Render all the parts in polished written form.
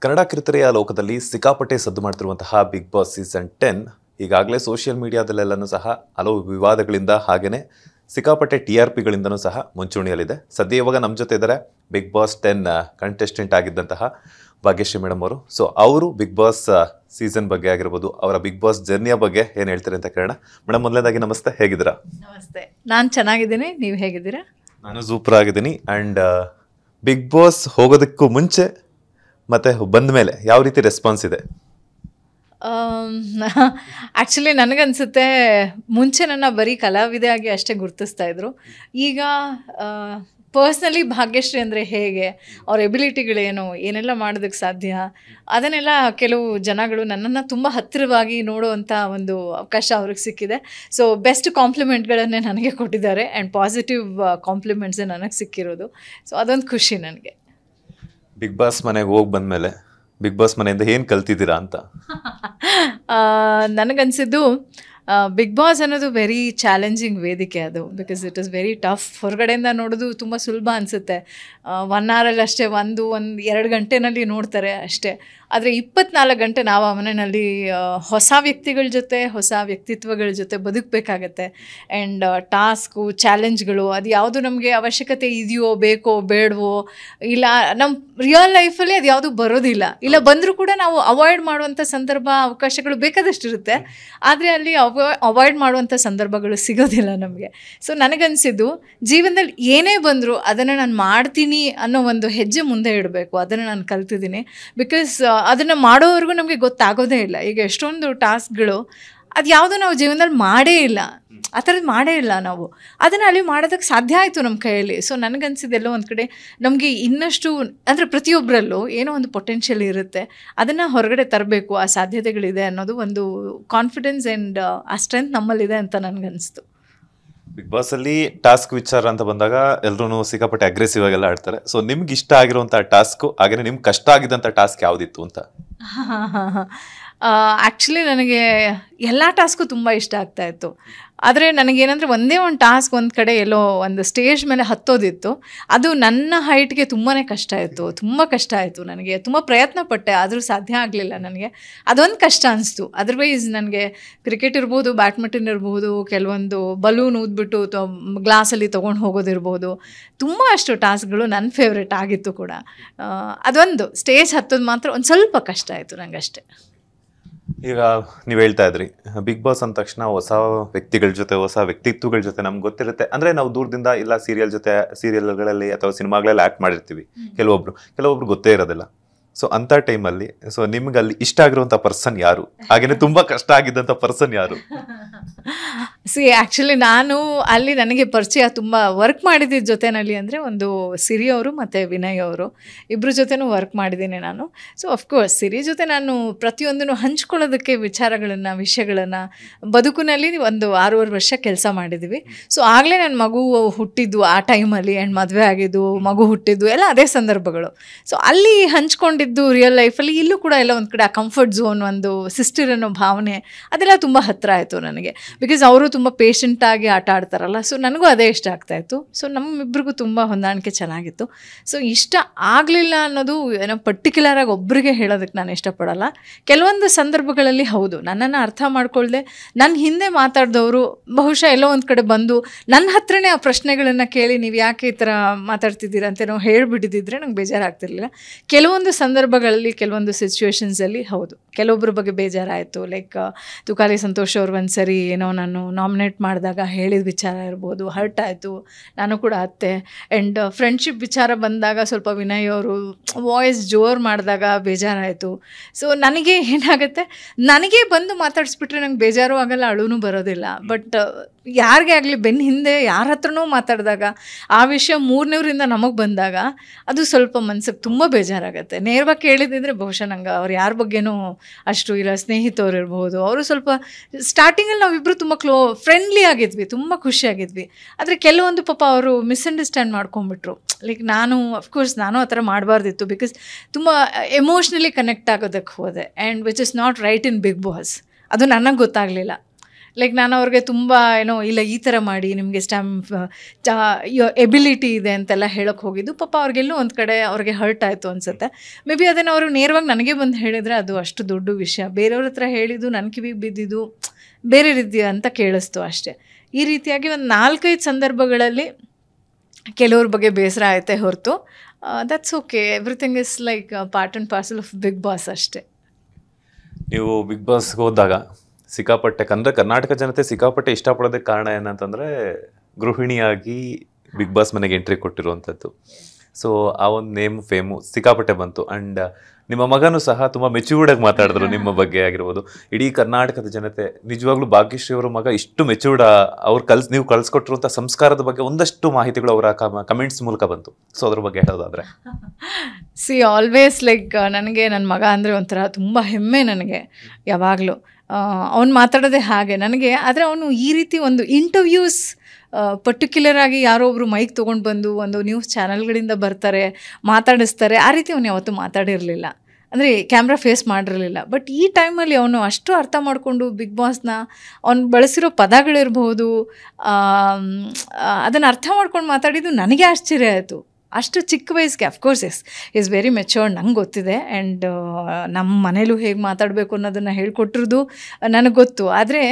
ಕನ್ನಡ ಕಿರುತೆರೆಯ ಲೋಕದಲ್ಲಿ ಸಿಕ್ಕಾಪಟ್ಟೆ ಸದ್ದು ಮಾಡ್ತಿರುವಂತಹ ಬಿಗ್ ಬಾಸ್ ಸೀಸನ್ 10 ಈಗಾಗಲೇ ಸೋಷಿಯಲ್ ಮೀಡಿಯಾದಲ್ಲೆಲ್ಲನೂ ಸಹ ಹಲವು ವಿವಾದಗಳಿಂದ ಹಾಗೆಯೇ ಸಿಕ್ಕಾಪಟ್ಟೆ TRPಗಳಿಂದನೂ ಸಹ ಮುಂಚೂಣಿಯಲ್ಲಿದೆ. ಸದ್ಯ ಇವಾಗ ನಮ್ಮ ಜೊತೆ ಇದ್ದಾರೆ ಬಿಗ್ ಬಾಸ್ 10 ಕಂಟೆಸ್ಟೆಂಟ್ ಆಗಿದ್ದಂತಹ ಭಾಗ್ಯಶ್ರೀ ಮೇಡಮ್ ಅವರು. ಸೊ ಅವರು ಬಿಗ್ ಬಾಸ್ ಸೀಸನ್ ಬಗ್ಗೆ ಆಗಿರ್ಬೋದು, ಅವರ ಬಿಗ್ ಬಾಸ್ ಜರ್ನಿಯ ಬಗ್ಗೆ ಏನು ಹೇಳ್ತಾರೆ ಅಂತ ಕೇಳೋಣ. ಮೇಡಮ್, ಮೊದಲನೇದಾಗಿ ನಮಸ್ತೆ, ಹೇಗಿದ್ದೀರಾ? ನಮಸ್ತೆ, ನಾನು ಚೆನ್ನಾಗಿದ್ದೀನಿ, ನೀವು ಹೇಗಿದ್ದೀರಾ? ನಾನು ಸೂಪರ್ ಆಗಿದ್ದೀನಿ. ಆ್ಯಂಡ್ ಬಿಗ್ ಬಾಸ್ ಹೋಗೋದಕ್ಕೂ ಮುಂಚೆ ಮತ್ತು ಬಂದ ಮೇಲೆ ಯಾವ ರೀತಿ ರೆಸ್ಪಾನ್ಸ್ ಇದೆ? ಆ್ಯಕ್ಚುಲಿ ನನಗನ್ಸುತ್ತೆ ಮುಂಚೆ ನನ್ನ ಬರೀ ಕಲಾವಿದೆಯಾಗಿ ಅಷ್ಟೇ ಗುರ್ತಿಸ್ತಾ ಇದ್ರು. ಈಗ ಪರ್ಸ್ನಲಿ ಭಾಗ್ಯಶ್ರೀ ಅಂದರೆ ಹೇಗೆ, ಅವ್ರ ಎಬಿಲಿಟಿಗಳೇನು, ಏನೆಲ್ಲ ಮಾಡೋದಕ್ಕೆ ಸಾಧ್ಯ, ಅದನ್ನೆಲ್ಲ ಕೆಲವು ಜನಗಳು ನನ್ನನ್ನು ತುಂಬ ಹತ್ತಿರವಾಗಿ ನೋಡುವಂಥ ಒಂದು ಅವಕಾಶ ಅವ್ರಿಗೆ ಸಿಕ್ಕಿದೆ. ಸೊ ಬೆಸ್ಟ್ ಕಾಂಪ್ಲಿಮೆಂಟ್ಗಳನ್ನೇ ನನಗೆ ಕೊಟ್ಟಿದ್ದಾರೆ ಆ್ಯಂಡ್ ಪಾಸಿಟಿವ್ ಕಾಂಪ್ಲಿಮೆಂಟ್ಸೇ ನನಗೆ ಸಿಕ್ಕಿರೋದು. ಸೊ ಅದೊಂದು ಖುಷಿ ನನಗೆ. ಬಿಗ್ ಬಾಸ್ ಮನೆಗೆ ಹೋಗಿ ಬಂದಮೇಲೆ ಬಿಗ್ ಬಾಸ್ ಮನೆಯಿಂದ ಏನು ಕಲ್ತಿದ್ದೀರಾ ಅಂತ? ನನಗನ್ಸಿದ್ದು ಬಿಗ್ ಬಾಸ್ ಅನ್ನೋದು ವೆರಿ ಚಾಲೆಂಜಿಂಗ್ ವೇದಿಕೆ ಅದು. Because it is very tough. ಹೊರಗಡೆಯಿಂದ ನೋಡೋದು ತುಂಬ ಸುಲಭ ಅನಿಸುತ್ತೆ. 1 ಅವರಲ್ಲಿ ಅಷ್ಟೇ, ಒಂದು 2 ಗಂಟೆನಲ್ಲಿ ನೋಡ್ತಾರೆ ಅಷ್ಟೇ. ಆದರೆ 24 ಗಂಟೆ ನಾವು ಆ ಮನೆಯಲ್ಲಿ ಹೊಸ ವ್ಯಕ್ತಿಗಳ ಜೊತೆ, ಹೊಸ ವ್ಯಕ್ತಿತ್ವಗಳ ಜೊತೆ ಬದುಕಬೇಕಾಗತ್ತೆ. ಆ್ಯಂಡ್ ಟಾಸ್ಕು, ಚಾಲೆಂಜ್ಗಳು, ಅದು ಯಾವುದು ನಮಗೆ ಅವಶ್ಯಕತೆ ಇದೆಯೋ, ಬೇಕೋ, ಬೇಡವೋ, ಇಲ್ಲ ನಮ್ಮ ರಿಯಲ್ ಲೈಫಲ್ಲಿ ಅದು ಯಾವುದು ಬರೋದಿಲ್ಲ. ಇಲ್ಲ ಬಂದರೂ ಕೂಡ ನಾವು ಅವಾಯ್ಡ್ ಮಾಡುವಂಥ ಸಂದರ್ಭ, ಅವಕಾಶಗಳು ಬೇಕಾದಷ್ಟಿರುತ್ತೆ. ಆದರೆ ಅಲ್ಲಿ ಅವಾಯ್ಡ್ ಮಾಡುವಂಥ ಸಂದರ್ಭಗಳು ಸಿಗೋದಿಲ್ಲ ನಮಗೆ. ಸೊ ನನಗನ್ಸಿದ್ದು ಜೀವನದಲ್ಲಿ ಏನೇ ಬಂದರೂ ಅದನ್ನು ನಾನು ಮಾಡ್ತೀನಿ ಅನ್ನೋ ಒಂದು ಹೆಜ್ಜೆ ಮುಂದೆ ಇಡಬೇಕು. ಅದನ್ನು ನಾನು ಕಲ್ತಿದ್ದೀನಿ. ಬಿಕಾಸ್ ಅದನ್ನು ಮಾಡೋವರೆಗೂ ನಮಗೆ ಗೊತ್ತಾಗೋದೇ ಇಲ್ಲ. ಈಗ ಎಷ್ಟೊಂದು ಟಾಸ್ಕ್ಗಳು ಅದು ಯಾವುದೂ ನಾವು ಜೀವನದಲ್ಲಿ ಮಾಡೇ ಇಲ್ಲ, ಆ ಥರದ್ದು ಮಾಡೇ ಇಲ್ಲ ನಾವು. ಅದನ್ನು ಅಲ್ಲಿ ಮಾಡೋದಕ್ಕೆ ಸಾಧ್ಯ ಆಯಿತು ನಮ್ಮ ಕೈಯಲ್ಲಿ. ಸೊ ನನಗನ್ಸಿದ್ದೆಲ್ಲೋ ಒಂದು ಕಡೆ ನಮಗೆ ಇನ್ನಷ್ಟು, ಅಂದರೆ ಪ್ರತಿಯೊಬ್ಬರಲ್ಲೂ ಏನೋ ಒಂದು ಪೊಟೆನ್ಷಿಯಲ್ ಇರುತ್ತೆ, ಅದನ್ನು ಹೊರಗಡೆ ತರಬೇಕು, ಆ ಸಾಧ್ಯತೆಗಳಿದೆ ಅನ್ನೋದು ಒಂದು ಕಾನ್ಫಿಡೆನ್ಸ್ ಆ್ಯಂಡ್ ಆ ಸ್ಟ್ರೆಂತ್ ನಮ್ಮಲ್ಲಿದೆ ಅಂತ ನನಗನ್ನಿಸ್ತು. ಬಿಗ್ ಬಾಸಲ್ಲಿ ಟಾಸ್ಕ್ ವಿಚಾರ ಅಂತ ಬಂದಾಗ ಎಲ್ಲರೂ ಸಿಕ್ಕಾಪಟ್ಟೆ ಅಗ್ರೆಸಿವ್ ಆಗೆಲ್ಲ ಆಡ್ತಾರೆ. ಸೊ ನಿಮ್ಗೆ ಇಷ್ಟ ಆಗಿರುವಂಥ ಟಾಸ್ಕು, ಹಾಗೆಯೇ ನಿಮ್ಗೆ ಕಷ್ಟ ಆಗಿದ್ದಂಥ ಟಾಸ್ಕ್ ಯಾವುದಿತ್ತು ಅಂತ? ಆ್ಯಕ್ಚುಲಿ ನನಗೆ ಎಲ್ಲ ಟಾಸ್ಕು ತುಂಬ ಇಷ್ಟ ಆಗ್ತಾಯಿತ್ತು. ಆದರೆ ನನಗೇನಂದರೆ ಒಂದೇ ಒಂದು ಟಾಸ್ಕ್ ಒಂದು ಕಡೆ ಎಲ್ಲೋ ಒಂದು ಸ್ಟೇಜ್ ಮೇಲೆ ಹತ್ತೋದಿತ್ತು. ಅದು ನನ್ನ ಹೈಟ್ಗೆ ತುಂಬಾ ಕಷ್ಟ ಆಯಿತು, ತುಂಬ ಕಷ್ಟ ಆಯಿತು. ನನಗೆ ತುಂಬ ಪ್ರಯತ್ನ ಪಟ್ಟೆ, ಆದರೂ ಸಾಧ್ಯ ಆಗಲಿಲ್ಲ ನನಗೆ. ಅದೊಂದು ಕಷ್ಟ ಅನಿಸ್ತು. ಅದರ್ವೈಸ್ ನನಗೆ ಕ್ರಿಕೆಟ್ ಇರ್ಬೋದು, ಬ್ಯಾಡ್ಮಿಂಟನ್ ಇರ್ಬೋದು, ಕೆಲವೊಂದು ಬಲೂನ್ ಊದ್ಬಿಟ್ಟು ಗ್ಲಾಸಲ್ಲಿ ತೊಗೊಂಡು ಹೋಗೋದಿರ್ಬೋದು, ತುಂಬ ಅಷ್ಟು ಟಾಸ್ಕ್ಗಳು ನನ್ನ ಫೇವ್ರೇಟ್ ಆಗಿತ್ತು ಕೂಡ. ಅದೊಂದು ಸ್ಟೇಜ್ ಹತ್ತೋದು ಮಾತ್ರ ಒಂದು ಸ್ವಲ್ಪ ಕಷ್ಟ ಆಯಿತು ನನಗಷ್ಟೇ. ಈಗ ನೀವು ಹೇಳ್ತಾ ಇದ್ರಿ ಬಿಗ್ ಬಾಸ್ ಅಂದ ತಕ್ಷಣ ಹೊಸ ವ್ಯಕ್ತಿಗಳ ಜೊತೆ, ಹೊಸ ವ್ಯಕ್ತಿತ್ವಗಳ ಜೊತೆ ನಮ್ಗೆ ಗೊತ್ತಿರುತ್ತೆ. ಅಂದರೆ ನಾವು ದೂರದಿಂದ ಇಲ್ಲ ಸೀರಿಯಲ್ಗಳಲ್ಲಿ ಅಥವಾ ಸಿನಿಮಾಗಳಲ್ಲಿ ಆ್ಯಕ್ಟ್ ಮಾಡಿರ್ತೀವಿ, ಕೆಲವೊಬ್ರು ಗೊತ್ತೇ ಇರೋದಿಲ್ಲ. ಸೊ ಅಂಥ ಟೈಮಲ್ಲಿ ನಿಮ್ಗೆ ಅಲ್ಲಿ ಇಷ್ಟ ಆಗಿರುವಂಥ ಪರ್ಸನ್ ಯಾರು, ಹಾಗೆಯೇ ತುಂಬ ಕಷ್ಟ ಆಗಿದ್ದಂಥ ಪರ್ಸನ್ ಯಾರು? ಆ್ಯಕ್ಚುಲಿ ನಾನು ಅಲ್ಲಿ ನನಗೆ ಪರಿಚಯ ತುಂಬ ವರ್ಕ್ ಮಾಡಿದ್ದ ಜೊತೆಯಲ್ಲಿ ಅಂದರೆ ಒಂದು ಸಿರಿ ಅವರು ಮತ್ತು ವಿನಯ್ ಅವರು, ಇಬ್ಬರ ಜೊತೆನೂ ವರ್ಕ್ ಮಾಡಿದ್ದೀನಿ ನಾನು. ಸೊ ಅಫ್ಕೋರ್ಸ್ ಸಿರಿ ಜೊತೆ ನಾನು ಪ್ರತಿಯೊಂದನ್ನು ಹಂಚ್ಕೊಳ್ಳೋದಕ್ಕೆ ವಿಷಯಗಳನ್ನು ಬದುಕಿನಲ್ಲಿ ಒಂದು 6.5 ವರ್ಷ ಕೆಲಸ ಮಾಡಿದ್ವಿ. ಸೊ ಆಗಲೇ ನನ್ನ ಮಗು ಹುಟ್ಟಿದ್ದು ಆ ಟೈಮಲ್ಲಿ, ಆ್ಯಂಡ್ ಮದುವೆ ಆಗಿದ್ದು, ಮಗು ಹುಟ್ಟಿದ್ದು ಎಲ್ಲ ಅದೇ ಸಂದರ್ಭಗಳು. ಸೊ ಅಲ್ಲಿ ಹಂಚ್ಕೊಂಡಿದ್ದು ರಿಯಲ್ ಲೈಫಲ್ಲಿ ಇಲ್ಲೂ ಕೂಡ ಎಲ್ಲ ಒಂದು ಕಡೆ ಆ ಕಂಫರ್ಟ್ ಝೋನ್, ಒಂದು ಸಿಸ್ಟರ್ ಅನ್ನೋ ಭಾವನೆ, ಅದೆಲ್ಲ ತುಂಬ ಹತ್ತಿರ ಆಯಿತು ನನಗೆ. ಬಿಕಾಸ್ ಅವರು ತುಂಬ ಪೇಷಂಟಾಗಿ ಆಟ ಆಡ್ತಾರಲ್ಲ, ಸೊ ನನಗೂ ಅದೇ ಇಷ್ಟ ಆಗ್ತಾಯಿತ್ತು. ಸೊ ನಮ್ಮಿಬ್ಬರಿಗೂ ತುಂಬ ಹೊಂದಾಣಿಕೆ ಚೆನ್ನಾಗಿತ್ತು. ಸೊ ಇಷ್ಟ ಆಗಲಿಲ್ಲ ಅನ್ನೋದು ಏನೋ ಪರ್ಟಿಕ್ಯುಲರಾಗಿ ಒಬ್ಬರಿಗೆ ಹೇಳೋದಕ್ಕೆ ನಾನು ಇಷ್ಟಪಡಲ್ಲ. ಕೆಲವೊಂದು ಸಂದರ್ಭಗಳಲ್ಲಿ ಹೌದು, ನನ್ನನ್ನು ಅರ್ಥ ಮಾಡ್ಕೊಳ್ದೆ ನನ್ನ ಹಿಂದೆ ಮಾತಾಡಿದವರು ಬಹುಶಃ ಎಲ್ಲೋ ಒಂದು ಕಡೆ ಬಂದು ನನ್ನ ಹತ್ರನೇ ಆ ಪ್ರಶ್ನೆಗಳನ್ನು ಕೇಳಿ ನೀವು ಯಾಕೆ ಈ ಥರ ಮಾತಾಡ್ತಿದ್ದೀರಾ ಅಂತ ನಾವು ಹೇಳಿಬಿಟ್ಟಿದ್ದಿದ್ರೆ ನಂಗೆ ಬೇಜಾರಾಗ್ತಿರ್ಲಿಲ್ಲ. ಕೆಲವೊಂದು ಸಂದರ್ಭಗಳಲ್ಲಿ, ಕೆಲವೊಂದು ಸಿಚುವೇಶನ್ಸಲ್ಲಿ ಹೌದು, ಕೆಲವೊಬ್ಬರ ಬಗ್ಗೆ ಬೇಜಾರಾಯಿತು. ಲೈಕ್ ತುಕಾಲಿ ಸಂತೋಷ್ ಅವ್ರು ಒಂದು ಸರಿ ಏನೋ ನಾನು ನಾಮಿನೇಟ್ ಮಾಡಿದಾಗ ಹೇಳಿದ ವಿಚಾರ ಇರ್ಬೋದು, ಹರ್ಟ್ ಆಯಿತು, ನಾನು ಕೂಡ ಅತ್ತೆ. ಆ್ಯಂಡ್ ಫ್ರೆಂಡ್ಶಿಪ್ ವಿಚಾರ ಬಂದಾಗ ಸ್ವಲ್ಪ ವಿನಯ್ ಅವರು ವಾಯ್ಸ್ ಜೋರು ಮಾಡಿದಾಗ ಬೇಜಾರಾಯಿತು. ಸೊ ನನಗೆ ಏನಾಗುತ್ತೆ, ನನಗೆ ಬಂದು ಮಾತಾಡಿಸ್ಬಿಟ್ರೆ ನಂಗೆ ಬೇಜಾರು ಆಗಲ್ಲ, ಅಳುನೂ ಬರೋದಿಲ್ಲ. ಬಟ್ ಯಾರಿಗೆ ಆಗಲಿ ಬೆನ್ನ ಹಿಂದೆ ಯಾರ ಹತ್ರನೂ ಮಾತಾಡಿದಾಗ ಆ ವಿಷಯ 3ನೇವರಿಂದ ನಮಗೆ ಬಂದಾಗ ಅದು ಸ್ವಲ್ಪ ಮನ್ಸಿಗೆ ತುಂಬ ಬೇಜಾರಾಗುತ್ತೆ. ನೇರವಾಗಿ ಕೇಳಿದ್ದಿದ್ರೆ ಬಹುಶಃ ನಂಗೆ ಅವ್ರು ಯಾರ ಬಗ್ಗೆನೂ ಅಷ್ಟು, ಇಲ್ಲ ಸ್ನೇಹಿತರು ಇರ್ಬೋದು, ಅವರು ಸ್ವಲ್ಪ ಸ್ಟಾರ್ಟಿಂಗಲ್ಲಿ ನಾವಿಬ್ಬರು ತುಂಬ ಫ್ರೆಂಡ್ಲಿ ಆಗಿದ್ವಿ, ತುಂಬ ಖುಷಿಯಾಗಿದ್ವಿ. ಆದರೆ ಕೆಲವೊಂದು ಪಾಪ ಅವರು ಮಿಸ್ಅಂಡರ್ಸ್ಟ್ಯಾಂಡ್ ಮಾಡ್ಕೊಂಡ್ಬಿಟ್ರು. ಲೈಕ್ ನಾನು ಅಫ್ಕೋರ್ಸ್ ನಾನು ಆ ಥರ ಮಾಡಬಾರ್ದಿತ್ತು. ಬಿಕಾಸ್ ತುಂಬ ಎಮೋಷ್ನಲಿ ಕನೆಕ್ಟ್ ಆಗೋದಕ್ಕೆ ಹೋದೆ, and which is not right in Bigg Boss. ಅದು ನನಗೆ ಗೊತ್ತಾಗಲಿಲ್ಲ. ಲೈಕ್ ನಾನು ಅವ್ರಿಗೆ ತುಂಬ ಏನೋ ಇಲ್ಲ ಈ ಥರ ಮಾಡಿ ನಿಮಗೆ ಎಬಿಲಿಟಿ ಇದೆ ಅಂತೆಲ್ಲ ಹೇಳೋಕ್ಕೆ ಹೋಗಿದ್ದು. ಪಾಪ ಅವ್ರಿಗೆಲ್ಲೂ ಒಂದು ಕಡೆ ಅವ್ರಿಗೆ ಹರ್ಟ್ ಆಯಿತು ಅನಿಸುತ್ತೆ. ಮೇ ಬಿ ಅದನ್ನು ಅವರು ನೇರವಾಗಿ ನನಗೆ ಬಂದು ಹೇಳಿದರೆ ಅದು ಅಷ್ಟು ದೊಡ್ಡ ವಿಷಯ. ಬೇರೆಯವ್ರ ಹತ್ರ ಹೇಳಿದ್ದು ನನ್ನ ಕಿವಿಗೆ ಬಿದ್ದಿದ್ದು ಬೇರೆ ರೀತಿ ಅಂತ ಕೇಳಿಸ್ತು ಅಷ್ಟೇ. ಈ ರೀತಿಯಾಗಿ ಒಂದು 4-5 ಸಂದರ್ಭಗಳಲ್ಲಿ ಕೆಲವ್ರ ಬಗ್ಗೆ ಬೇಸರ ಆಯ್ತೆ ಹೊರತು that's okay. Everything is like part and parcel of Bigg Boss ಅಷ್ಟೇ. ನೀವು ಬಿಗ್ ಬಾಸ್ಗೆ ಹೋದಾಗ ಸಿಕ್ಕಾಪಟ್ಟೆ ಕರ್ನಾಟಕ ಜನತೆ ಸಿಕ್ಕಾಪಟ್ಟೆ ಇಷ್ಟಪಡೋದಕ್ಕೆ ಕಾರಣ ಏನಂತಂದರೆ ಗೃಹಿಣಿಯಾಗಿ ಬಿಗ್ ಬಾಸ್ ಮನೆಗೆ ಎಂಟ್ರಿ ಕೊಟ್ಟಿರುವಂಥದ್ದು. ಸೊ ಆ ಒಂದು ನೇಮ್ ಫೇಮು ಸಿಕ್ಕಾಪಟ್ಟೆ ಬಂತು. ಆ್ಯಂಡ್ ನಿಮ್ಮ ಮಗನೂ ಸಹ ತುಂಬ ಮೆಚ್ಯೂರ್ಡಾಗಿ ಮಾತಾಡಿದ್ರು ನಿಮ್ಮ ಬಗ್ಗೆ ಆಗಿರ್ಬೋದು. ಇಡೀ ಕರ್ನಾಟಕದ ಜನತೆ ನಿಜವಾಗ್ಲೂ ಭಾಗ್ಯಶ್ರೀ ಅವರ ಮಗ ಇಷ್ಟು ಮೆಚ್ಯೂರ್ಡ್, ನೀವು ಕಳಿಸ್ಕೊಟ್ಟಿರುವಂಥ ಸಂಸ್ಕಾರದ ಬಗ್ಗೆ ಒಂದಷ್ಟು ಮಾಹಿತಿಗಳು ಅವರ ಕಮೆಂಟ್ಸ್ ಮೂಲಕ ಬಂತು. ಸೊ ಅದ್ರ ಬಗ್ಗೆ ಹೇಳೋದಾದರೆ ಆಲ್ವೇಸ್ ಲೈಕ್ ನನಗೆ ನನ್ನ ಮಗ ಅಂದರೆ ಒಂಥರ ತುಂಬ ಹೆಮ್ಮೆ ನನಗೆ ಯಾವಾಗಲೂ. ಅವ್ನು ಮಾತಾಡೋದೇ ಹಾಗೆ ನನಗೆ. ಆದರೆ ಅವನು ಈ ರೀತಿ ಒಂದು ಇಂಟರ್ವ್ಯೂಸ್ ಪರ್ಟಿಕ್ಯುಲರ್ ಆಗಿ ಯಾರೋ ಒಬ್ಬರು ಮೈಕ್ ತೊಗೊಂಡು ಬಂದು ಒಂದು ನ್ಯೂಸ್ ಚಾನಲ್ಗಳಿಂದ ಬರ್ತಾರೆ ಮಾತಾಡಿಸ್ತಾರೆ, ಆ ರೀತಿ ಅವನು ಯಾವತ್ತೂ ಮಾತಾಡಿರಲಿಲ್ಲ. ಅಂದರೆ ಕ್ಯಾಮ್ರಾ ಫೇಸ್ ಮಾಡಿರಲಿಲ್ಲ. ಬಟ್ ಈ ಟೈಮಲ್ಲಿ ಅವನು ಅಷ್ಟು ಅರ್ಥ ಮಾಡಿಕೊಂಡು ಬಿಗ್ ಬಾಸ್ನ ಅವ್ನು ಬಳಸಿರೋ ಪದಗಳಿರ್ಬೋದು ಅದನ್ನು ಅರ್ಥ ಮಾಡ್ಕೊಂಡು ಮಾತಾಡಿದ್ದು ನನಗೆ ಆಶ್ಚರ್ಯ ಆಯಿತು. ಅಷ್ಟು ಚಿಕ್ಕ ವಯಸ್ಸಿಗೆ ಅಫ್ಕೋರ್ಸ್ ಈಸ್ ವೆರಿ ಮೆಚ್ಯೂರ್ಡ್, ನಂಗೆ ಗೊತ್ತಿದೆ. ಆ್ಯಂಡ್ ನಮ್ಮ ಮನೇಲೂ ಹೇಗೆ ಮಾತಾಡಬೇಕು ಅನ್ನೋದನ್ನು ಹೇಳ್ಕೊಟ್ಟಿರೋದು ನನಗೆ ಗೊತ್ತು. ಆದರೆ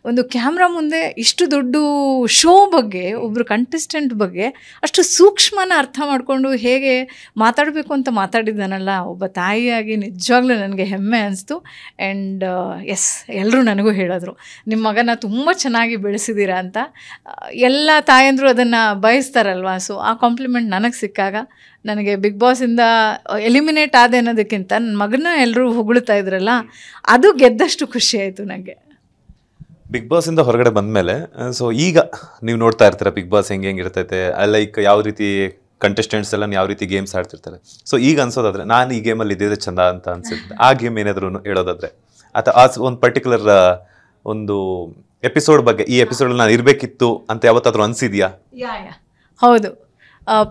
ಒಂದು ಕ್ಯಾಮ್ರಾ ಮುಂದೆ ಇಷ್ಟು ದೊಡ್ಡ ಶೋ ಬಗ್ಗೆ ಒಬ್ಬರು ಕಂಟೆಸ್ಟೆಂಟ್ ಬಗ್ಗೆ ಅಷ್ಟು ಸೂಕ್ಷ್ಮನ ಅರ್ಥ ಮಾಡಿಕೊಂಡು ಹೇಗೆ ಮಾತಾಡಬೇಕು ಅಂತ ಮಾತಾಡಿದ್ದಾನಲ್ಲ, ಒಬ್ಬ ತಾಯಿಯಾಗಿ ನಿಜವಾಗ್ಲೂ ನನಗೆ ಹೆಮ್ಮೆ ಅನಿಸ್ತು. ಆ್ಯಂಡ್ ಎಲ್ಲರೂ ನನಗೂ ಹೇಳಿದ್ರು ನಿಮ್ಮ ಮಗನ ತುಂಬ ಚೆನ್ನಾಗಿ ಬೆಳೆಸಿದ್ದೀರಾ ಅಂತ. ಎಲ್ಲ ತಾಯಂದರು ಅದನ್ನು ಬಯಸ್ತಾರಲ್ವ. ಸೊ ಆ ಕಾಂಪ್ಲಿಮೆಂಟ್ ನನಗೆ ಸಿಕ್ಕಾಗ ನನಗೆ ಬಿಗ್ ಬಾಸಿಂದ ಎಲಿಮಿನೇಟ್ ಆದೆ ಅನ್ನೋದಕ್ಕಿಂತ ನನ್ನ ಮಗನ ಎಲ್ಲರೂ ಹೊಗಳ್ತಾ ಇದ್ರಲ್ಲ, ಅದು ಗೆದ್ದಷ್ಟು ಖುಷಿ ಆಯಿತು ನನಗೆ. ಬಿಗ್ ಬಾಸಿಂದ ಹೊರಗಡೆ ಬಂದಮೇಲೆ ಸೊ ಈಗ ನೀವು ನೋಡ್ತಾ ಇರ್ತೀರ ಬಿಗ್ ಬಾಸ್ ಹೆಂಗಿರ್ತೈತೆ, ಲೈಕ್ ಯಾವ ರೀತಿ ಕಂಟೆಸ್ಟೆಂಟ್ಸ್ ಎಲ್ಲ ಯಾವ ರೀತಿ ಗೇಮ್ಸ್ ಆಡ್ತಿರ್ತಾರೆ. ಸೊ ಈಗ ಅನ್ಸೋದಾದ್ರೆ ನಾನು ಈ ಗೇಮಲ್ಲಿ ಇದ್ದಿದ್ರೆ ಚಂದ ಅಂತ ಅನ್ಸುತ್ತೆ. ಆ ಗೇಮ್ ಏನಾದರೂ ಹೇಳೋದಾದ್ರೆ ಅಥವಾ ಆ ಒಂದು ಪರ್ಟಿಕ್ಯುಲರ್ ಒಂದು ಎಪಿಸೋಡ್ ಬಗ್ಗೆ, ಈ ಎಪಿಸೋಡಲ್ಲಿ ನಾನು ಇರಬೇಕಿತ್ತು ಅಂತ ಯಾವತ್ತಾದ್ರೂ ಅನಿಸಿದ್ಯಾ? ಹೌದು,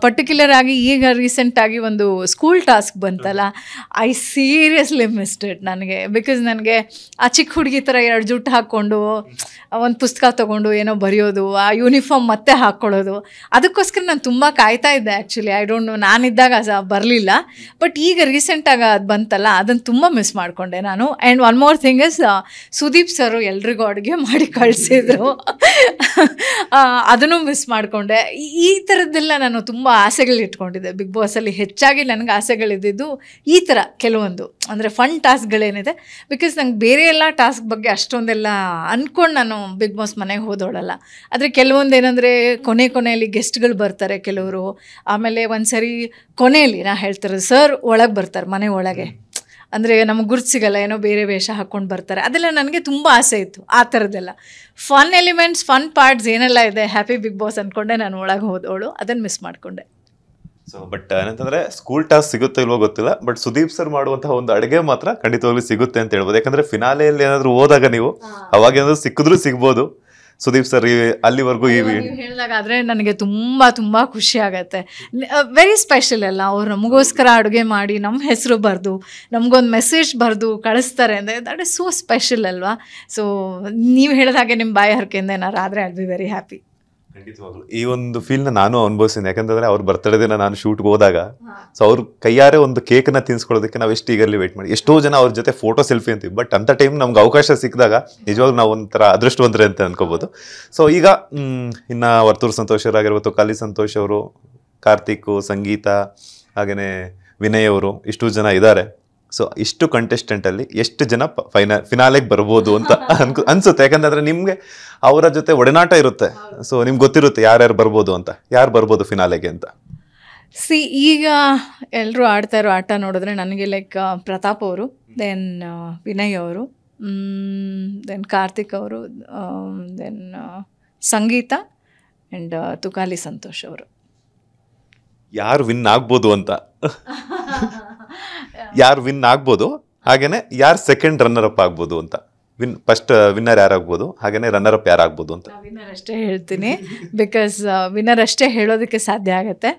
ಪರ್ಟಿಕ್ಯುಲರ್ ಆಗಿ ಈಗ ರೀಸೆಂಟಾಗಿ ಒಂದು ಸ್ಕೂಲ್ ಟಾಸ್ಕ್ ಬಂತಲ್ಲ, ಐ ಸೀರಿಯಸ್ಲಿ ಮಿಸ್ಡ್ ಇಟ್ ನನಗೆ. ಬಿಕಾಸ್ ನನಗೆ ಆ ಚಿಕ್ಕ ಹುಡುಗಿ ಥರ 2 ಜುಟ್ಟು ಹಾಕ್ಕೊಂಡು ಒಂದು ಪುಸ್ತಕ ತೊಗೊಂಡು ಏನೋ ಬರೆಯೋದು, ಆ ಯೂನಿಫಾರ್ಮ್ ಮತ್ತೆ ಹಾಕ್ಕೊಳ್ಳೋದು, ಅದಕ್ಕೋಸ್ಕರ ನಾನು ತುಂಬ ಕಾಯ್ತಾ ಇದ್ದೆ ಆ್ಯಕ್ಚುಲಿ. ಐ ಡೋಂಟ್ ನೋ, ನಾನಿದ್ದಾಗ ಬರಲಿಲ್ಲ. ಬಟ್ ಈಗ ರೀಸೆಂಟಾಗಿ ಅದು ಬಂತಲ್ಲ, ಅದನ್ನು ತುಂಬ ಮಿಸ್ ಮಾಡಿಕೊಂಡೆ ನಾನು. And one more thing is Sudeep sir ಎಲ್ರಿಗೂ ಅಡುಗೆ ಮಾಡಿ ಕಳಿಸಿದ್ರು, ಅದನ್ನು ಮಿಸ್ ಮಾಡಿಕೊಂಡೆ. ಈ ಥರದ್ದೆಲ್ಲ ನಾನು ತುಂಬ ಆಸೆಗಳು ಇಟ್ಕೊಂಡಿದ್ದೆ ಬಿಗ್ ಬಾಸಲ್ಲಿ. ಹೆಚ್ಚಾಗಿ ನನಗೆ ಆಸೆಗಳಿದ್ದಿದ್ದು ಈ ಥರ ಕೆಲವೊಂದು, ಅಂದರೆ ಫನ್ ಟಾಸ್ಕ್ಗಳೇನಿದೆ. ಬಿಕಾಸ್ ನಂಗೆ ಬೇರೆ ಎಲ್ಲ ಟಾಸ್ಕ್ ಬಗ್ಗೆ ಅಷ್ಟೊಂದೆಲ್ಲ ಅಂದ್ಕೊಂಡು ನಾನು ಬಿಗ್ ಬಾಸ್ ಮನೆಗೆ ಹೋದೋಳಲ್ಲ. ಆದರೆ ಕೆಲವೊಂದು ಏನಂದರೆ ಕೊನೆಯಲ್ಲಿ ಗೆಸ್ಟ್ಗಳು ಬರ್ತಾರೆ ಕೆಲವರು. ಆಮೇಲೆ ಒಂದು ಸರಿ ಕೊನೆಯಲ್ಲಿ ನಾ ಹೇಳ್ತಾರೆ ಸರ್ ಒಳಗೆ ಬರ್ತಾರೆ ಮನೆ ಒಳಗೆ, ಅಂದರೆ ನಮಗೆ ಗುರ್ತು ಸಿಗಲ್ಲ, ಏನೋ ಬೇರೆ ವೇಷ ಹಾಕ್ಕೊಂಡು ಬರ್ತಾರೆ. ಅದೆಲ್ಲ ನನಗೆ ತುಂಬ ಆಸೆ ಇತ್ತು. ಆ ಥರದ್ದೆಲ್ಲ ಫನ್ ಎಲಿಮೆಂಟ್ಸ್, ಫನ್ ಪಾರ್ಟ್ಸ್ ಏನೆಲ್ಲ ಇದೆ ಹ್ಯಾಪಿ ಬಿಗ್ ಬಾಸ್ ಅಂದ್ಕೊಂಡೆ ನಾನು ಒಳಗೆ ಹೋದವಳು. ಅದನ್ನು ಮಿಸ್ ಮಾಡಿಕೊಂಡೆ. ಸೊ ಬಟ್ ಏನಂತಂದರೆ ಸ್ಕೂಲ್ ಟಾಸ್ಕ್ ಸಿಗುತ್ತೋ ಇಲ್ವೋ ಗೊತ್ತಿಲ್ಲ, ಬಟ್ ಸುದೀಪ್ ಸರ್ ಮಾಡುವಂತಹ ಒಂದು ಅಡುಗೆ ಮಾತ್ರ ಖಂಡಿತವಾಗ್ಲೂ ಸಿಗುತ್ತೆ ಅಂತ ಹೇಳ್ಬೋದು. ಯಾಕಂದರೆ ಫಿನಾಲೆಯಲ್ಲಿ ಏನಾದರೂ ಹೋದಾಗ ನೀವು ಅವಾಗ ಏನಾದರೂ ಸಿಕ್ಕಿದ್ರೂ ಸಿಗ್ಬೋದು. ಸುದೀಪ್ ಸರ್ ಅಲ್ಲಿವರೆಗೂ ಹೇಳಿದಾಗ ಆದರೆ ನನಗೆ ತುಂಬ ತುಂಬ ಖುಷಿ ಆಗುತ್ತೆ. ವೆರಿ ಸ್ಪೆಷಲ್ ಅಲ್ಲ, ಅವ್ರು ನಮಗೋಸ್ಕರ ಅಡುಗೆ ಮಾಡಿ ನಮ್ಮ ಹೆಸರು ಬರೆದು ನಮಗೊಂದು ಮೆಸೇಜ್ ಬರೆದು ಕಳಿಸ್ತಾರೆ ಅಂದರೆ ದಟ್ ಇಸ್ ಸೋ ಸ್ಪೆಷಲ್ ಅಲ್ವಾ. ಸೊ ನೀವು ಹೇಳಿದ ಹಾಗೆ ನಿಮ್ಮ ಬಾಯಿ ಹರಕೆಯಿಂದ ಏನಾರು ಆದರೆ I will be very happy. ಖಂಡಿತವಾಗ್ಲು ಈ ಒಂದು ಫೀಲ್ನ ನಾನು ಅನುಭವಿಸಿದ್ದೀನಿ. ಯಾಕಂತಂದ್ರೆ ಅವ್ರ ಬರ್ತಡೇ ದಿನ ನಾನು ಶೂಟ್ಗೆ ಹೋದಾಗ ಸೊ ಅವ್ರ ಕೈಯಾರೆ ಒಂದು ಕೇಕ್ನ ತಿನ್ಸ್ಕೊಳ್ಳೋದಕ್ಕೆ ನಾವು ಎಷ್ಟು ಈಗರ್ಲಿ ವೇಟ್ ಮಾಡಿ, ಎಷ್ಟೋ ಜನ ಅವ್ರ ಜೊತೆ ಫೋಟೋ ಸೆಲ್ಫಿ ಅಂತೀವಿ. ಬಟ್ ಅಂಥ ಟೈಮ್ ನಮ್ಗೆ ಅವಕಾಶ ಸಿಕ್ಕಿದಾಗ ನಿಜವಾಗ್ಲೂ ನಾವು ಒಂಥರ ಅದೃಷ್ಟವಂತರೇ ಅಂತ ಅನ್ಕೋಬೋದು. ಸೊ ಈಗ ಇನ್ನು ವರ್ತೂರು ಸಂತೋಷ್ ಅವರಾಗಿರ್ಬೋದು, ತುಕಾಲಿ ಸಂತೋಷ್ ಅವರು, ಕಾರ್ತಿಕ್, ಸಂಗೀತ, ಹಾಗೆಯೇ ವಿನಯ್ ಅವರು, ಇಷ್ಟು ಜನ ಇದ್ದಾರೆ. ಸೊ ಇಷ್ಟು ಕಂಟೆಸ್ಟೆಂಟಲ್ಲಿ ಎಷ್ಟು ಜನ ಫಿನಾಲೆಗೆ ಬರ್ಬೋದು ಅಂತ ಅನ್ಸುತ್ತೆ? ಯಾಕಂತಂದ್ರೆ ನಿಮಗೆ ಅವರ ಜೊತೆ ಒಡನಾಟ ಇರುತ್ತೆ. ಸೊ ನಿಮ್ಗೆ ಗೊತ್ತಿರುತ್ತೆ ಯಾರ್ಯಾರು ಬರ್ಬೋದು ಅಂತ. ಯಾರು ಬರ್ಬೋದು ಫಿನಾಲೆಗೆ ಅಂತ? ಈಗ ಎಲ್ಲರೂ ಆಡ್ತಾ ಇರೋ ಆಟ ನೋಡಿದ್ರೆ ನನಗೆ ಲೈಕ್ ಪ್ರತಾಪ್ ಅವರು, ದೆನ್ ವಿನಯ್ ಅವರು, ದೆನ್ ಕಾರ್ತಿಕ್ ಅವರು, ದೆನ್ ಸಂಗೀತ ಆ್ಯಂಡ್ ತುಕಾಲಿ ಸಂತೋಷ್ ಅವರು. ಯಾರು ವಿನ್ ಆಗ್ಬೋದು ಅಂತ? ಯಾರು ವಿನ್ ಆಗ್ಬೋದು, ಹಾಗೇನೆ ಯಾರು ಸೆಕೆಂಡ್ ರನ್ನರ್ ಅಪ್ ಆಗ್ಬೋದು ಅಂತ ಫಸ್ಟ್ ವಿನ್ನರ್ ಯಾರಾಗ್ಬೋದು ಹಾಗೇನೆ ರನ್ನರ್ ಅಪ್ ಯಾರಾಗ್ಬೋದು ಅಂತ? ವಿನ್ನರ್ ಅಷ್ಟೇ ಹೇಳ್ತೀನಿ, ಬಿಕಾಸ್ ವಿನ್ನರ್ ಅಷ್ಟೇ ಹೇಳೋದಕ್ಕೆ ಸಾಧ್ಯ ಆಗುತ್ತೆ.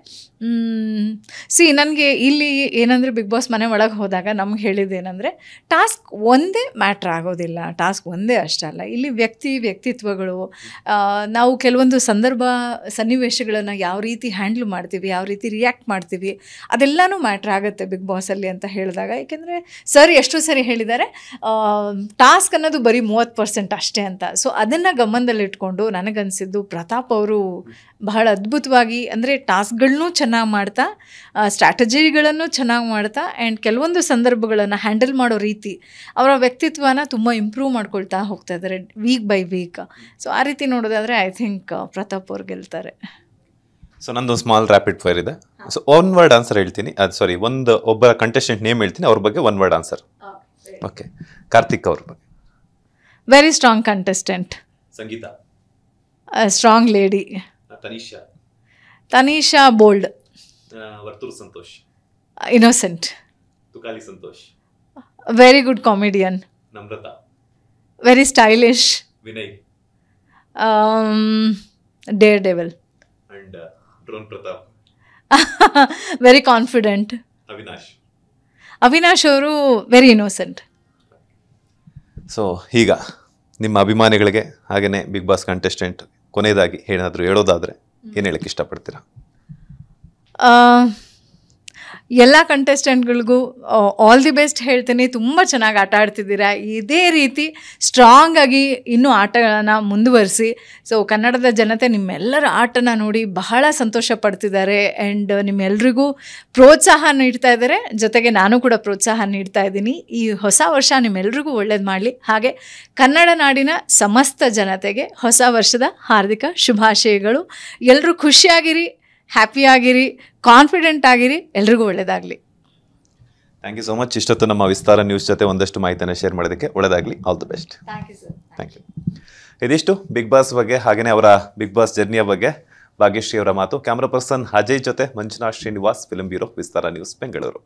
ನನಗೆ ಇಲ್ಲಿ ಏನಂದರೆ ಬಿಗ್ ಬಾಸ್ ಮನೆ ಒಳಗೆ ಹೋದಾಗ ನಮ್ಗೆ ಹೇಳಿದ್ದೇನೆಂದರೆ ಟಾಸ್ಕ್ ಒಂದೇ ಮ್ಯಾಟ್ರ್ ಆಗೋದಿಲ್ಲ, ಟಾಸ್ಕ್ ಒಂದೇ ಅಷ್ಟಲ್ಲ, ಇಲ್ಲಿ ವ್ಯಕ್ತಿತ್ವಗಳು, ನಾವು ಕೆಲವೊಂದು ಸನ್ನಿವೇಶಗಳನ್ನು ಯಾವ ರೀತಿ ಹ್ಯಾಂಡ್ಲ್ ಮಾಡ್ತೀವಿ, ಯಾವ ರೀತಿ ರಿಯಾಕ್ಟ್ ಮಾಡ್ತೀವಿ, ಅದೆಲ್ಲನೂ ಮ್ಯಾಟ್ರ್ ಆಗುತ್ತೆ ಬಿಗ್ ಬಾಸಲ್ಲಿ ಅಂತ ಹೇಳಿದಾಗ. ಏಕೆಂದರೆ ಸರ್ ಎಷ್ಟೋ ಸರಿ ಹೇಳಿದ್ದಾರೆ ಟಾಸ್ಕ್ ಅನ್ನೋದು ಬರೀ 30% ಅಷ್ಟೇ ಅಂತ. ಸೊ ಅದನ್ನು ಗಮನದಲ್ಲಿಟ್ಕೊಂಡು ನನಗನ್ಸಿದ್ದು ಪ್ರತಾಪ್ ಅವರು ಬಹಳ ಅದ್ಭುತವಾಗಿ, ಅಂದರೆ ಟಾಸ್ಕ್ಗಳನ್ನೂ ಚೆನ್ನಾಗಿ ಮಾಡ್ತಾ, ಸ್ಟ್ರಾಟಜಿಗಳನ್ನು ಚೆನ್ನಾಗಿ ಮಾಡ್ತಾ, ಆ್ಯಂಡ್ ಕೆಲವೊಂದು ಸಂದರ್ಭಗಳನ್ನು ಹ್ಯಾಂಡಲ್ ಮಾಡೋ ರೀತಿ, ಅವರ ವ್ಯಕ್ತಿತ್ವನ ತುಂಬ ಇಂಪ್ರೂವ್ ಮಾಡ್ಕೊಳ್ತಾ ಹೋಗ್ತಾ ಇದ್ದಾರೆ ವೀಕ್ ಬೈ ವೀಕ್. ಸೊ ಆ ರೀತಿ ನೋಡೋದಾದರೆ ಐ ಥಿಂಕ್ ಪ್ರತಾಪ್ ಅವ್ರು ಗೆಲ್ತಾರೆ. ಸೊ ನಂದು ಸ್ಮಾಲ್ ರ್ಯಾಪಿಡ್ ಫೈರ್ ಇದೆ. ಸೊ ಒನ್ ವರ್ಡ್ ಆನ್ಸರ್ ಹೇಳ್ತೀನಿ, ಒಬ್ಬ ಕಂಟೆಸ್ಟೆಂಟ್ ನೇಮ್ ಹೇಳ್ತೀನಿ, ಅವ್ರ ಬಗ್ಗೆ one word answer. Okay, Karthik ಅವ್ರ ಬಗ್ಗೆ. Very strong contestant. Sangeetha. Strong lady. Tanisha bold. Varthur Santhosh. Innocent. Tukali Santhosh. Very good comedian. Namratha. Very stylish. Vinay. Dare devil. And drone Prathap. Very confident. Avinash ಅವರು very innocent. So ಈಗ ನಿಮ್ಮ ಅಭಿಮಾನಿಗಳಿಗೆ ಹಾಗೆಯೇ ಬಿಗ್ ಬಾಸ್ ಕಂಟೆಸ್ಟೆಂಟ್ ಕೊನೆಯದಾಗಿ ಏನಾದರೂ ಹೇಳೋದಾದರೆ ಏನು ಹೇಳಕ್ಕೆ ಇಷ್ಟಪಡ್ತೀರಾ? ಎಲ್ಲ ಕಂಟೆಸ್ಟೆಂಟ್ಗಳಿಗೂ ಆಲ್ ದಿ ಬೆಸ್ಟ್ ಹೇಳ್ತೀನಿ. ತುಂಬ ಚೆನ್ನಾಗಿ ಆಟ ಆಡ್ತಿದ್ದೀರಾ, ಇದೇ ರೀತಿ ಸ್ಟ್ರಾಂಗಾಗಿ ಇನ್ನೂ ಆಟಗಳನ್ನು ಮುಂದುವರಿಸಿ. ಸೊ ಕನ್ನಡದ ಜನತೆ ನಿಮ್ಮೆಲ್ಲರ ಆಟನ ನೋಡಿ ಬಹಳ ಸಂತೋಷ ಪಡ್ತಿದ್ದಾರೆ, ಆ್ಯಂಡ್ ನಿಮ್ಮೆಲ್ರಿಗೂ ಪ್ರೋತ್ಸಾಹ ನೀಡ್ತಾ ಇದ್ದಾರೆ. ಜೊತೆಗೆ ನಾನು ಕೂಡ ಪ್ರೋತ್ಸಾಹ ನೀಡ್ತಾ ಇದ್ದೀನಿ. ಈ ಹೊಸ ವರ್ಷ ನಿಮ್ಮೆಲ್ರಿಗೂ ಒಳ್ಳೇದು ಮಾಡಲಿ. ಹಾಗೆ ಕನ್ನಡ ನಾಡಿನ ಸಮಸ್ತ ಜನತೆಗೆ ಹೊಸ ವರ್ಷದ ಹಾರ್ದಿಕ ಶುಭಾಶಯಗಳು. ಎಲ್ಲರೂ ಖುಷಿಯಾಗಿರಿ, ಹ್ಯಾಪಿಯಾಗಿರಿ, ಕಾನ್ಫಿಡೆಂಟ್ ಆಗಿರಿ, ಎಲ್ರಿಗೂ ಒಳ್ಳೆಯದಾಗಲಿ. Thank you so much. ಇಷ್ಟೊತ್ತು ನಮ್ಮ ವಿಸ್ತಾರ ನ್ಯೂಸ್ ಜೊತೆ ಒಂದಷ್ಟು ಮಾಹಿತಿಯನ್ನು ಶೇರ್ ಮಾಡೋದಕ್ಕೆ ಒಳ್ಳೆಯದಾಗಲಿ. All the best. Thank you sir. Thank you. ಇದಿಷ್ಟು ಬಿಗ್ ಬಾಸ್ ಬಗ್ಗೆ ಹಾಗೆಯೇ ಅವರ ಬಿಗ್ ಬಾಸ್ ಜರ್ನಿಯ ಬಗ್ಗೆ ಭಾಗ್ಯಶ್ರೀ ಅವರ ಮಾತು. ಕ್ಯಾಮ್ರಾ ಪರ್ಸನ್ ಅಜಯ್ ಜೊತೆ ಮಂಜುನಾಥ್ ಶ್ರೀನಿವಾಸ್, ಫಿಲ್ಮ್ ಬ್ಯೂರೋ, ವಿಸ್ತಾರ ನ್ಯೂಸ್, ಬೆಂಗಳೂರು.